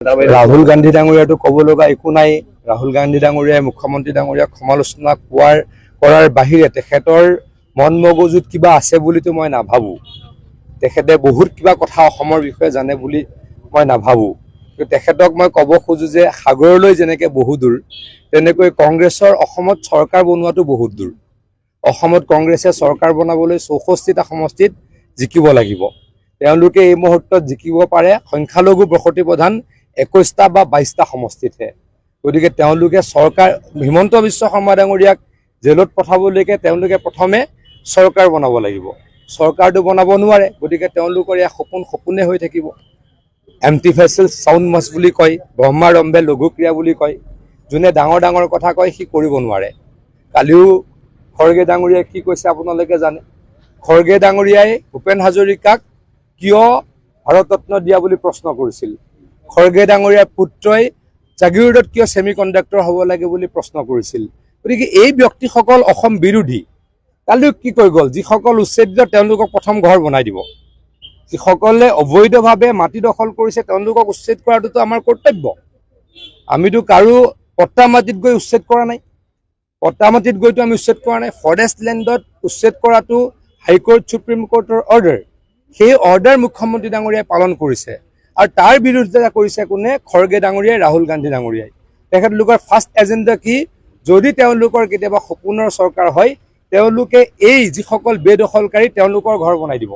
ৰাহুল গান্ধী ডাঙৰীয়াটো ক'ব লগা একো নাই। ৰাহুল গান্ধী ডাঙৰীয়াই মুখ্যমন্ত্ৰী ডাঙৰীয়াক সমালোচনা কৰাৰ বাহিৰে তেখেতৰ মন মগজুত কিবা আছে বুলিতো মই নাভাবোঁ। তেখেতে বহুত কিবা কথা অসমৰ বিষয়ে জানে বুলি মই নাভাবোঁ। তেখেতক মই ক'ব খোজোঁ যে সাগৰলৈ যেনেকৈ বহু দূৰ, তেনেকৈ কংগ্ৰেছৰ অসমত চৰকাৰ বনোৱাটো বহুত দূৰ। অসমত কংগ্ৰেছে চৰকাৰ বনাবলৈ 64টা সমষ্টিত জিকিব লাগিব। তেওঁলোকে এই মুহূৰ্তত জিকিব পাৰে সংখ্যালঘু বসতি প্ৰধান 21টা বা 22টা সমষ্টিতহে। গতিকে তেওঁলোকে চৰকাৰ হিমন্ত বিশ্ব শৰ্মা ডাঙৰীয়াক জেলত পঠাবলৈকে তেওঁলোকে প্ৰথমে চৰকাৰ বনাব লাগিব। চৰকাৰটো বনাব নোৱাৰে, গতিকে তেওঁলোকৰ ইয়াৰ সপোনে হৈ থাকিব। এমটি ফেচেল চাউণ্ড মাছ বুলি কয়, ব্ৰহ্মাৰম্ভে লঘুক্ৰিয়া বুলি কয়। যোনে ডাঙৰ ডাঙৰ কথা কয় সি কৰিব নোৱাৰে। কালিও খৰ্গে ডাঙৰীয়াই কি কৈছে আপোনালোকে জানে। খৰ্গে ডাঙৰীয়াই ভূপেন হাজৰিকাক কিয় ভাৰতৰত্ন দিয়া বুলি প্ৰশ্ন কৰিছিল। খৰ্গে ডাঙৰীয়াৰ পুত্ৰই জাগিৰোডত কিয় ছেমি কণ্ডাক্টৰ হ'ব লাগে বুলি প্ৰশ্ন কৰিছিল। গতিকে এই ব্যক্তিসকল অসম বিৰোধী। কালিও কি কৈ গ'ল, যিসকল উচ্ছেদিত তেওঁলোকক প্ৰথম ঘৰ বনাই দিব। যিসকলে অবৈধভাৱে মাটি দখল কৰিছে তেওঁলোকক উচ্ছেদ কৰাটোতো আমাৰ কৰ্তব্য। আমিতো কাৰো পট্টা মাটিত গৈ উচ্ছেদ কৰা নাই। পট্টা মাটিত গৈতো আমি উচ্ছেদ কৰা নাই। ফৰেষ্ট লেণ্ডত উচ্ছেদ কৰাটো হাইকোৰ্ট সুপ্ৰিম কোৰ্টৰ অৰ্ডাৰ। সেই অৰ্ডাৰ মুখ্যমন্ত্ৰী ডাঙৰীয়াই পালন কৰিছে আৰু তাৰ বিৰোধিতা কৰিছে কোনে? খৰ্গে ডাঙৰীয়াই, ৰাহুল গান্ধী ডাঙৰীয়াই। তেখেতলোকৰ ফাৰ্ষ্ট এজেণ্ডা কি? যদি তেওঁলোকৰ কেতিয়াবা সপোনৰ চৰকাৰ হয়, তেওঁলোকে এই যিসকল বেদখলকাৰী তেওঁলোকৰ ঘৰ বনাই দিব।